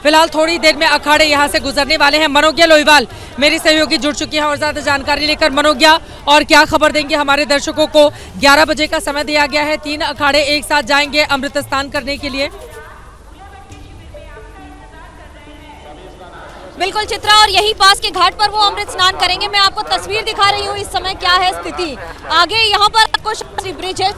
फिलहाल थोड़ी देर में अखाड़े यहाँ से गुजरने वाले हैं। मनोज्ञा लोहीवाल मेरी सहयोगी जुड़ चुकी है और ज्यादा जानकारी लेकर। मनोज्ञा, और क्या खबर देंगे हमारे दर्शकों को? 11 बजे का समय दिया गया है, 3 अखाड़े एक साथ जाएंगे अमृत स्नान करने के लिए। बिल्कुल चित्रा, और यही पास के घाट पर वो अमृत स्नान करेंगे। मैं आपको तस्वीर दिखा रही हूँ इस समय क्या है स्थिति। आगे यहाँ पर आपको शास्त्री ब्रिज है,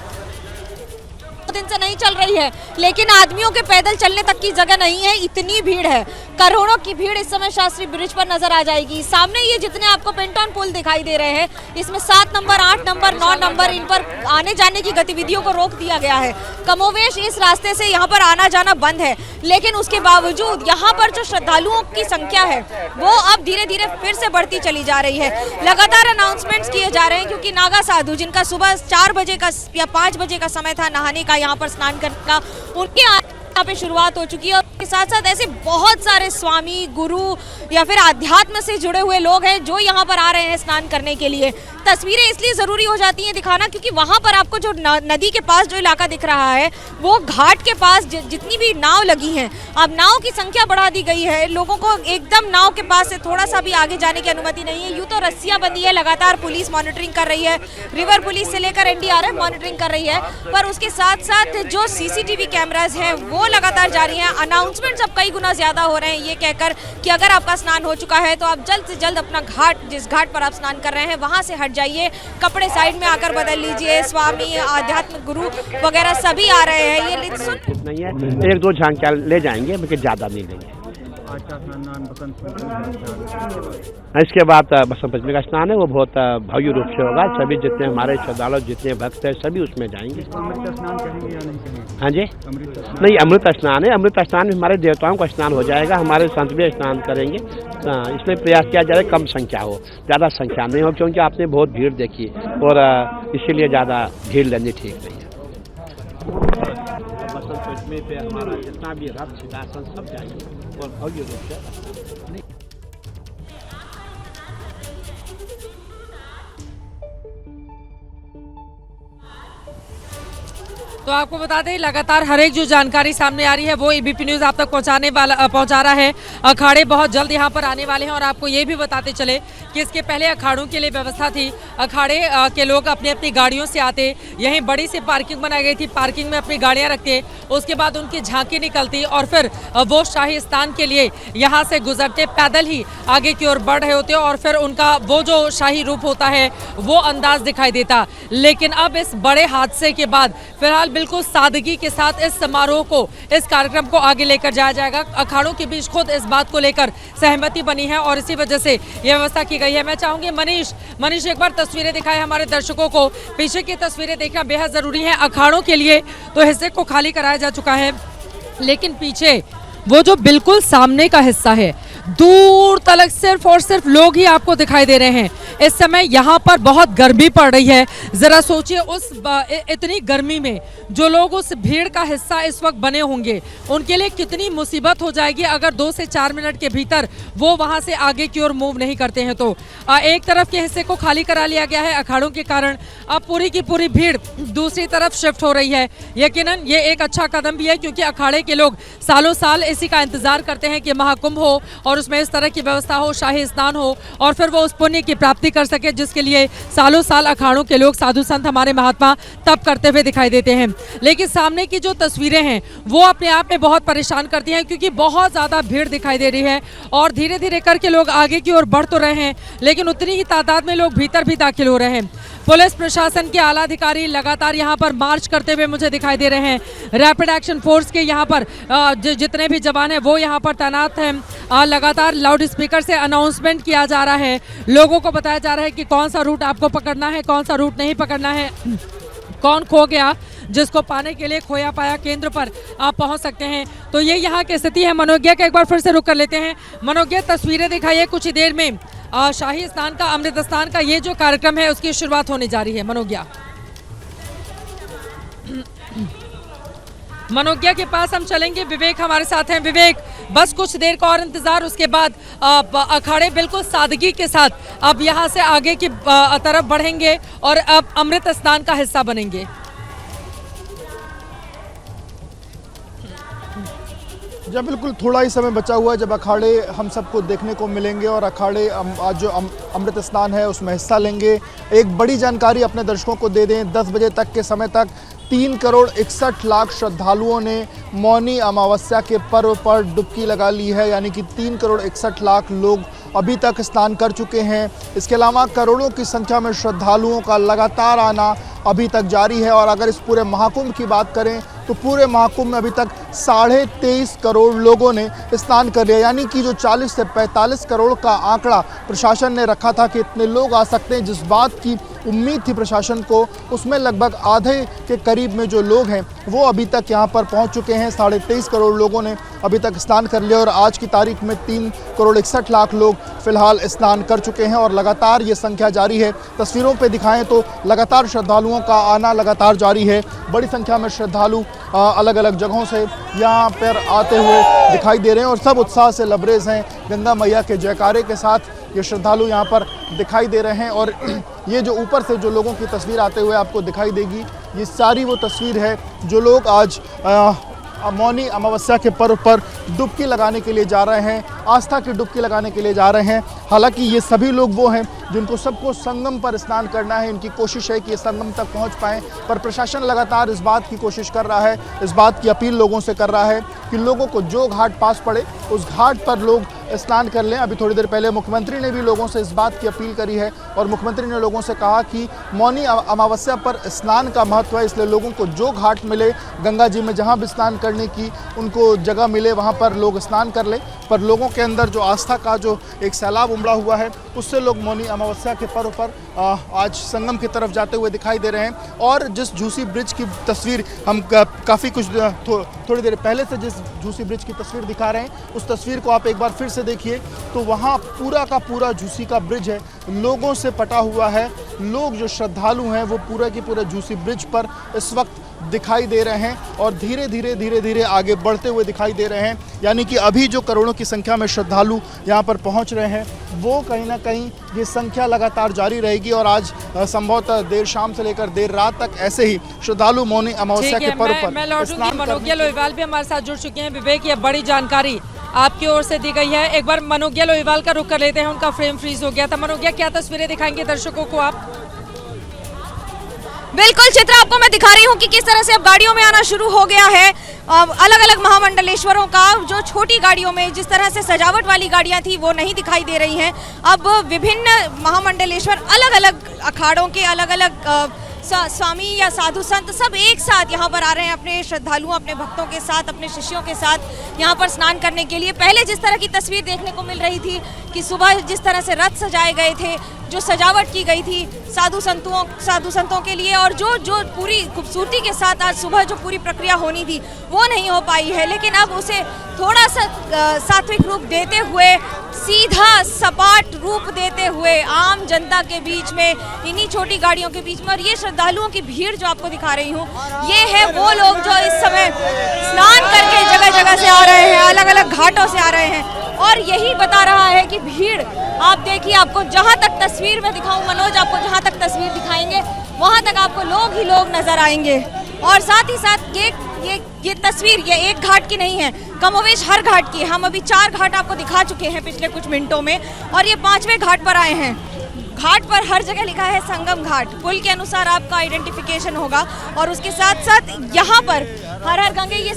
दिन से नहीं चल रही है, लेकिन आदमियों के पैदल चलने तक की जगह नहीं है, इतनी भीड़ है। करोड़ों की भीड़ इस समय शास्त्री ब्रिज पर नजर आ जाएगी। सामने ये जितने आपको पेंटॉन पुल दिखाई दे रहे हैं, इसमें 7 नंबर, 8 नंबर, 9 नंबर, इन पर आने जाने की गतिविधियों को रोक दिया गया है। कमोवेश इस रास्ते से यहाँ पर आना जाना बंद है, लेकिन उसके बावजूद यहाँ पर जो श्रद्धालुओं की संख्या है वो अब धीरे धीरे फिर से बढ़ती चली जा रही है। लगातार अनाउंसमेंट्स किए जा रहे हैं, क्योंकि नागा साधु जिनका सुबह 4 बजे का या 5 बजे का समय था नहाने का, यहाँ पर स्नान करने का, उनके यहाँ पे शुरुआत हो चुकी है। और इसके साथ साथ ऐसे बहुत सारे स्वामी, गुरु या फिर आध्यात्म से जुड़े हुए लोग हैं जो यहाँ पर आ रहे हैं स्नान करने के लिए। तस्वीरें इसलिए ज़रूरी हो जाती हैं दिखाना, क्योंकि वहाँ पर आपको जो नदी के पास जो इलाका दिख रहा है, वो घाट के पास जितनी भी नाव लगी हैं, अब नाव की संख्या बढ़ा दी गई है। लोगों को एकदम नाव के पास से थोड़ा सा भी आगे जाने की अनुमति नहीं है। यूँ तो रस्सियाँ बंदी है, लगातार पुलिस मॉनिटरिंग कर रही है, रिवर पुलिस से लेकर NDRF मॉनिटरिंग कर रही है, पर उसके साथ साथ जो CCTV कैमराज हैं वो लगातार जारी हैं। अनाउंसमेंट्स अब कई गुना ज़्यादा हो रहे हैं ये कहकर कि अगर आपका स्नान हो चुका है तो आप जल्द से जल्द अपना घाट, जिस घाट पर आप स्नान कर रहे हैं, वहाँ से हट जाइए, कपड़े साइड में आकर बदल लीजिए। स्वामी, आध्यात्मिक गुरु वगैरह सभी आ रहे हैं। ये नहीं है, 1-2 झांकियाँ ले जाएंगे, लेकिन ज़्यादा नहीं लेंगे। इसके बाद बसंत पंचमी का स्नान है, वो बहुत भव्य रूप से होगा। सभी जितने हमारे श्रद्धालु, जितने भक्त हैं, सभी उसमें जाएंगे। अमृत स्नान करेंगे या नहीं करेंगे? हाँ जी, नहीं, अमृत स्नान है। अमृत स्नान में हमारे देवताओं का स्नान हो जाएगा, हमारे संत भी स्नान करेंगे। इसमें प्रयास किया जाए कम संख्या हो, ज़्यादा संख्या नहीं हो, क्योंकि आपने बहुत भीड़ देखी और इसीलिए ज़्यादा भीड़ लेनी ठीक नहीं है। बसंत पंचमी पे हमारा जितना भी रथ, सिंहासन सब जाएंगे और भव्य रूप से। तो आपको बता दें, लगातार हर एक जो जानकारी सामने आ रही है वो ABP न्यूज़ आप तक पहुंचा रहा है। अखाड़े बहुत जल्द यहां पर आने वाले हैं और आपको ये भी बताते चले कि इसके पहले अखाड़ों के लिए व्यवस्था थी। अखाड़े के लोग अपनी अपनी गाड़ियों से आते, यहीं बड़ी सी पार्किंग बनाई गई थी, पार्किंग में अपनी गाड़ियां रखते, उसके बाद उनकी झांकी निकलती और फिर वो शाही स्नान के लिए यहाँ से गुजरते, पैदल ही आगे की ओर बढ़ रहे होते और फिर उनका वो जो शाही रूप होता है वो अंदाज दिखाई देता। लेकिन अब इस बड़े हादसे के बाद फिलहाल बिल्कुल सादगी के साथ इस समारोह को, इस कार्यक्रम को आगे लेकर जाया जाएगा। अखाड़ों के बीच खुद इस बात को लेकर सहमति बनी है और इसी वजह से यह व्यवस्था की गई है। मैं चाहूंगी मनीष एक बार तस्वीरें दिखाएं हमारे दर्शकों को। पीछे की तस्वीरें देखना बेहद जरूरी है। अखाड़ों के लिए तो हिस्से को खाली कराया जा चुका है, लेकिन पीछे वो जो बिल्कुल सामने का हिस्सा है, दूर तक सिर्फ और सिर्फ लोग ही आपको दिखाई दे रहे हैं। इस समय यहाँ पर बहुत गर्मी पड़ रही है। जरा सोचिए, उस इतनी गर्मी में जो लोग उस भीड़ का हिस्सा इस वक्त बने होंगे, उनके लिए कितनी मुसीबत हो जाएगी अगर 2 से 4 मिनट के भीतर वो वहाँ से आगे की ओर मूव नहीं करते हैं। तो एक तरफ के हिस्से को खाली करा लिया गया है अखाड़ों के कारण, अब पूरी की पूरी भीड़ दूसरी तरफ शिफ्ट हो रही है। यकीनन ये एक अच्छा कदम भी है, क्योंकि अखाड़े के लोग सालों साल इसी का इंतजार करते हैं कि महाकुंभ हो और उसमें इस तरह की व्यवस्था हो, शाही स्नान हो और फिर वो उस पुण्य की प्राप्ति कर सके, जिसके लिए सालों साल अखाड़ों के लोग, साधु संत, हमारे महात्मा तप करते हुए दिखाई देते हैं। लेकिन सामने की जो तस्वीरें हैं वो अपने आप में बहुत परेशान करती हैं, क्योंकि बहुत ज़्यादा भीड़ दिखाई दे रही है और धीरे धीरे करके लोग आगे की ओर बढ़ तो रहे हैं, लेकिन उतनी ही तादाद में लोग भीतर भी दाखिल हो रहे हैं। पुलिस प्रशासन के आला अधिकारी लगातार यहाँ पर मार्च करते हुए मुझे दिखाई दे रहे हैं। रैपिड एक्शन फोर्स के यहाँ पर जितने भी जवान हैं वो यहाँ पर तैनात हैं। लगातार लाउड स्पीकर से अनाउंसमेंट किया जा रहा है, लोगों को बताया जा रहा है कि कौन सा रूट आपको पकड़ना है, कौन सा रूट नहीं पकड़ना है, कौन खो गया, जिसको पाने के लिए खोया पाया केंद्र पर आप पहुंच सकते हैं। तो ये यहाँ की स्थिति है। मनोज्ञा का एक बार फिर से रुक कर लेते हैं। मनोज्ञा, तस्वीरें दिखाइए। कुछ ही देर में शाही स्नान का, अमृत स्नान का ये जो कार्यक्रम है उसकी शुरुआत होने जा रही है। मनोज्ञा के पास हम चलेंगे। विवेक हमारे साथ हैं। विवेक, बस कुछ देर का और इंतजार, उसके बाद अखाड़े बिल्कुल सादगी के साथ अब यहाँ से आगे की तरफ बढ़ेंगे और अब अमृत स्नान का हिस्सा बनेंगे। जब बिल्कुल थोड़ा ही समय बचा हुआ है जब अखाड़े हम सबको देखने को मिलेंगे और अखाड़े आज जो अमृत स्नान है उसमें हिस्सा लेंगे। एक बड़ी जानकारी अपने दर्शकों को दे दें, 10 बजे तक के समय तक 3 करोड़ 61 लाख श्रद्धालुओं ने मौनी अमावस्या के पर्व पर डुबकी लगा ली है, यानी कि 3 करोड़ 61 लाख लोग अभी तक स्नान कर चुके हैं। इसके अलावा करोड़ों की संख्या में श्रद्धालुओं का लगातार आना अभी तक जारी है और अगर इस पूरे महाकुंभ की बात करें तो पूरे महाकुंभ में अभी तक 23.5 करोड़ लोगों ने स्नान कर लिया, यानी कि जो 40 से 45 करोड़ का आंकड़ा प्रशासन ने रखा था कि इतने लोग आ सकते हैं, जिस बात की उम्मीद थी प्रशासन को, उसमें लगभग आधे के करीब में जो लोग हैं वो अभी तक यहाँ पर पहुँच चुके हैं। 23.5 करोड़ लोगों ने अभी तक स्नान कर लिया और आज की तारीख में 3 करोड़ 61 लाख लोग फिलहाल स्नान कर चुके हैं और लगातार ये संख्या जारी है। तस्वीरों पे दिखाएं तो लगातार श्रद्धालुओं का आना लगातार जारी है। बड़ी संख्या में श्रद्धालु अलग अलग जगहों से यहाँ पर आते हुए दिखाई दे रहे हैं और सब उत्साह से लबरेज हैं। गंगा मैया के जयकारे के साथ ये श्रद्धालु यहाँ पर दिखाई दे रहे हैं और ये जो ऊपर से जो लोगों की तस्वीर आते हुए आपको दिखाई देगी, ये सारी वो तस्वीर है जो लोग आज मौनी अमावस्या के पर्व पर डुबकी लगाने के लिए जा रहे हैं, आस्था की डुबकी लगाने के लिए जा रहे हैं। हालांकि ये सभी लोग वो हैं जिनको सबको संगम पर स्नान करना है, इनकी कोशिश है कि ये संगम तक पहुंच पाएं, पर प्रशासन लगातार इस बात की कोशिश कर रहा है, इस बात की अपील लोगों से कर रहा है कि लोगों को जो घाट पास पड़े उस घाट पर लोग स्नान कर लें। अभी थोड़ी देर पहले मुख्यमंत्री ने भी लोगों से इस बात की अपील करी है और मुख्यमंत्री ने लोगों से कहा कि मौनी अमावस्या पर स्नान का महत्व है, इसलिए लोगों को जो घाट मिले गंगा जी में जहाँ भी स्नान करने की उनको जगह मिले वहाँ पर लोग स्नान कर लें। पर लोगों के अंदर जो आस्था का जो एक सैलाब उमड़ा हुआ है उससे लोग मौनी अमावस्या के पर्व पर आज संगम की तरफ जाते हुए दिखाई दे रहे हैं। और जिस झूसी ब्रिज की तस्वीर हम काफ़ी कुछ थोड़ी देर पहले से जिस झूसी ब्रिज की तस्वीर दिखा रहे हैं उस तस्वीर को आप एक बार फिर से देखिए तो वहाँ पूरा का पूरा झूसी का ब्रिज है, लोगों से पटा हुआ है। लोग जो श्रद्धालु हैं वो पूरा के पूरे झूसी ब्रिज पर इस वक्त दिखाई दे रहे हैं और धीरे धीरे आगे बढ़ते हुए दिखाई दे रहे हैं। यानी कि अभी जो करोड़ों की संख्या में श्रद्धालु यहाँ पर पहुँच रहे हैं वो कहीं ना कहीं ये संख्या लगातार जारी रहेगी और आज संभवतः देर शाम से लेकर देर रात तक ऐसे ही श्रद्धालु मौनी अमावस्या के पर्व पर मैं लौटूंगी। मनोज्ञा लोहिवाल भी हमारे साथ जुड़ चुके हैं। विवेक, ये बड़ी जानकारी आपकी ओर से दी गई है। एक बार मनोज्ञा लोहिवाल का रुख कर लेते हैं, उनका फ्रेम फ्रीज हो गया था। मनोज्ञा, क्या तस्वीरें दिखाएंगे दर्शकों को आप? बिल्कुल चित्र आपको मैं दिखा रही हूँ कि किस तरह से अब गाड़ियों में आना शुरू हो गया है। अलग अलग महामंडलेश्वरों का जो छोटी गाड़ियों में जिस तरह से सजावट वाली गाड़ियाँ थी वो नहीं दिखाई दे रही हैं। अब विभिन्न महामंडलेश्वर अलग अलग अखाड़ों के अलग अलग स्वामी या साधु संत सब एक साथ यहाँ पर आ रहे हैं अपने श्रद्धालुओं, अपने भक्तों के साथ, अपने शिष्यों के साथ यहाँ पर स्नान करने के लिए। पहले जिस तरह की तस्वीर देखने को मिल रही थी कि सुबह जिस तरह से रथ सजाए गए थे, जो सजावट की गई थी साधु संतों के लिए और जो पूरी खूबसूरती के साथ आज सुबह जो पूरी प्रक्रिया होनी थी वो नहीं हो पाई है। लेकिन अब उसे थोड़ा सा सात्विक रूप देते हुए, सीधा सपाट रूप देते हुए आम जनता के बीच में, इन्हीं छोटी गाड़ियों के बीच में, और ये श्रद्धालुओं की भीड़ जो आपको दिखा रही हूँ ये है वो लोग जो इस समय स्नान करके जगह जगह से आ रहे हैं, अलग अलग घाटों से आ रहे हैं और यही बता रहा है कि भीड़ आप देखिए, आपको जहाँ तक तस्वीर में दिखाऊं मनोज, आपको जहाँ तक तस्वीर दिखाएंगे वहाँ तक आपको लोग ही लोग नजर आएंगे। और साथ ही साथ ये तस्वीर ये एक घाट की नहीं है, कमोवेश हर घाट की है। हम अभी 4 घाट आपको दिखा चुके हैं पिछले कुछ मिनटों में और ये 5वें घाट पर आए हैं। घाट पर हर जगह लिखा है संगम घाट, पुल के अनुसार आपका आइडेंटिफिकेशन होगा और उसके साथ साथ यहाँ पर हर हर गंगे, ये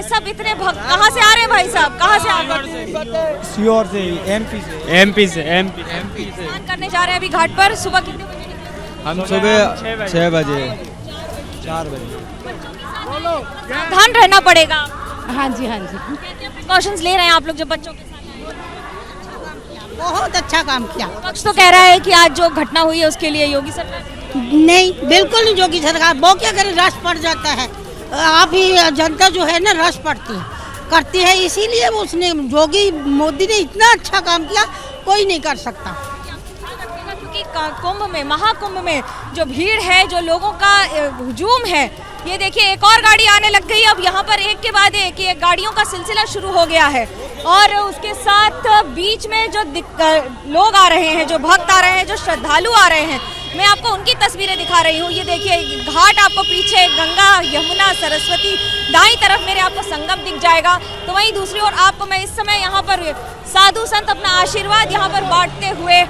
सब इतने भक्त कहाँ से आ रहे हैं भाई साहब, कहाँ से आ रहे हैं? सीहोर से, एमपी से स्नान करने जा रहे हैं अभी घाट पर। सुबह कितने बजे? हम सुबह 6 बजे 4 बजे। सावधान रहना पड़ेगा। हाँ जी, हाँ जी, प्रिकॉशंस ले रहे हैं आप लोग जब बच्चों के साथ? बहुत अच्छा काम किया। पक्ष तो कह रहा है कि आज जो घटना हुई है उसके लिए योगी सरकार नहीं, बिल्कुल नहीं। योगी सरकार वो क्या करे, रस पड़ जाता है। आप ही जनता जो है ना रस पड़ती करती है, इसीलिए उसने योगी मोदी ने इतना अच्छा काम किया, कोई नहीं कर सकता। क्योंकि कुंभ में, महाकुंभ में जो भीड़ है, जो लोगों का हुजूम है, ये देखिए एक और गाड़ी आने लग गई। अब यहाँ पर एक के बाद एक ये गाड़ियों का सिलसिला शुरू हो गया है और उसके साथ बीच में जो लोग आ रहे हैं, जो भक्त आ रहे हैं, जो श्रद्धालु आ रहे हैं, मैं आपको उनकी तस्वीरें दिखा रही हूँ। ये देखिए घाट आपको पीछे गंगा, यमुना, सरस्वती, दाईं तरफ मेरे आपको संगम दिख जाएगा। तो वहीं दूसरी ओर आपको मैं इस समय यहाँ पर साधु संत अपना आशीर्वाद यहाँ पर बांटते हुए,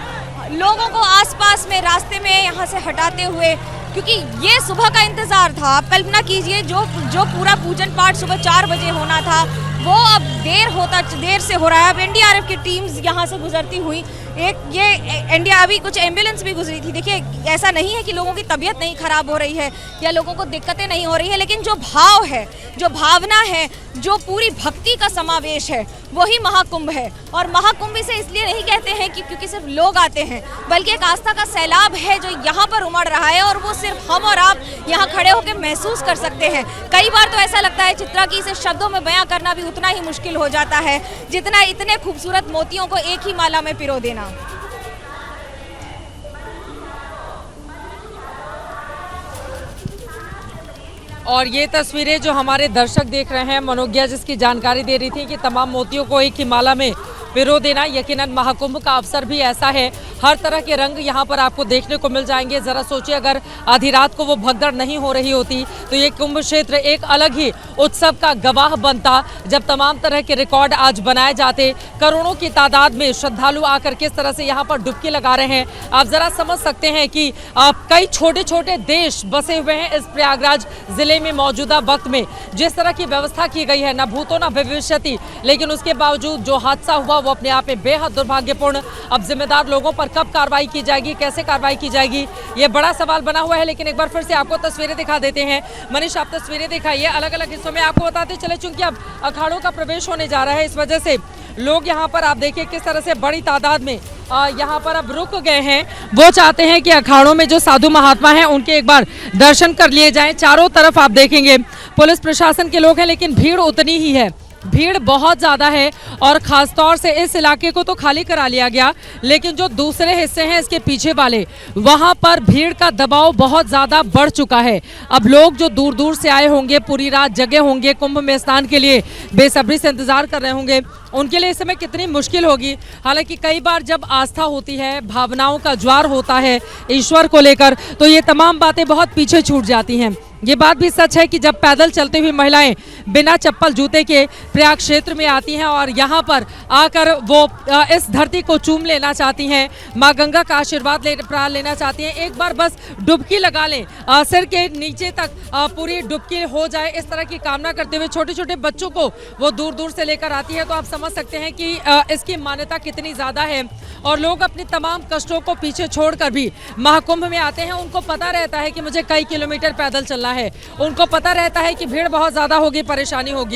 लोगों को आसपास में रास्ते में यहाँ से हटाते हुए, क्योंकि ये सुबह का इंतजार था। आप कल्पना कीजिए जो पूरा पूजन पाठ सुबह 4 बजे होना था वो अब देर से हो रहा है। अब एनडीआरएफ की टीम्स यहाँ से गुजरती हुई, अभी कुछ एम्बुलेंस भी गुजरी थी। देखिए ऐसा नहीं है कि लोगों की तबीयत नहीं खराब हो रही है या लोगों को दिक्कतें नहीं हो रही है, लेकिन जो भाव है, जो भावना है, जो पूरी भक्ति का समावेश है, वही महाकुंभ है। और महाकुंभ इसे इसलिए नहीं कहते हैं कि क्योंकि सिर्फ लोग आते हैं, बल्कि एक आस्था का सैलाब है जो यहाँ पर उमड़ रहा है और वो सिर्फ हम और आप यहाँ खड़े होकर महसूस कर सकते हैं। कई बार तो ऐसा लगता है चित्रा की इसे शब्दों में बयां करना भी उतना ही मुश्किल हो जाता है जितना इतने खूबसूरत मोतियों को एक ही माला में पिरो देना। और ये तस्वीरें जो हमारे दर्शक देख रहे हैं, मनोज्ञा जिसकी जानकारी दे रही थी कि तमाम मोतियों को एक ही माला में पिरो देना, यकीनन महाकुंभ का अवसर भी ऐसा है। हर तरह के रंग यहाँ पर आपको देखने को मिल जाएंगे। जरा सोचिए अगर आधी रात को वो भगदड़ नहीं हो रही होती तो ये कुंभ क्षेत्र एक अलग ही उत्सव का गवाह बनता, जब तमाम तरह के रिकॉर्ड आज बनाए जाते। करोड़ों की तादाद में श्रद्धालु आकर किस तरह से यहाँ पर डुबकी लगा रहे हैं, आप जरा समझ सकते हैं कि कई छोटे छोटे देश बसे हुए हैं इस प्रयागराज जिले में। मौजूदा वक्त में जिस तरह की व्यवस्था की गई है, न भूतो न भविष्यति, लेकिन उसके बावजूद जो हादसा हुआ वो अपने आप में बेहद दुर्भाग्यपूर्ण। अब जिम्मेदार लोगों पर कब कार्रवाई की जाएगी, कैसे कार्रवाई की जाएगी, ये बड़ा सवाल बना हुआ है। लेकिन एक बार फिर से आपको तस्वीरें दिखा देते हैं। मनीष, आप तस्वीरें दिखाइए अलग अलग हिस्सों में। आपको बताते चले चूंकि अब अखाड़ों का प्रवेश होने जा रहा है, इस वजह से लोग यहाँ पर आप देखिए किस तरह से बड़ी तादाद में यहाँ पर अब रुक गए हैं। वो चाहते हैं कि अखाड़ों में जो साधु महात्मा हैं उनके एक बार दर्शन कर लिए जाएं। चारों तरफ आप देखेंगे पुलिस प्रशासन के लोग हैं, लेकिन भीड़ उतनी ही है, भीड़ बहुत ज़्यादा है। और ख़ास तौर से इस इलाके को तो खाली करा लिया गया, लेकिन जो दूसरे हिस्से हैं इसके पीछे वाले, वहाँ पर भीड़ का दबाव बहुत ज़्यादा बढ़ चुका है। अब लोग जो दूर दूर से आए होंगे, पूरी रात जगे होंगे, कुंभ में स्नान के लिए बेसब्री से इंतज़ार कर रहे होंगे, उनके लिए इस समय कितनी मुश्किल होगी। हालांकि कई बार जब आस्था होती है, भावनाओं का ज्वार होता है ईश्वर को लेकर, तो ये तमाम बातें बहुत पीछे छूट जाती हैं। ये बात भी सच है कि जब पैदल चलती हुई महिलाएं बिना चप्पल जूते के प्रयाग क्षेत्र में आती हैं और यहाँ पर आकर वो इस धरती को चूम लेना चाहती हैं, माँ गंगा का आशीर्वाद लेना चाहती हैं, एक बार बस डुबकी लगा लें, सिर के नीचे तक पूरी डुबकी हो जाए, इस तरह की कामना करते हुए छोटे छोटे बच्चों को वो दूर दूर से लेकर आती है। तो आप समझ सकते हैं कि इसकी मान्यता कितनी ज़्यादा है। और लोग अपने तमाम कष्टों को पीछे छोड़कर भी महाकुंभ में आते हैं। उनको पता रहता है कि मुझे कई किलोमीटर पैदल चलना है, उनको पता रहता है कि भीड़ बहुत ज़्यादा होगी, परेशानी होगी।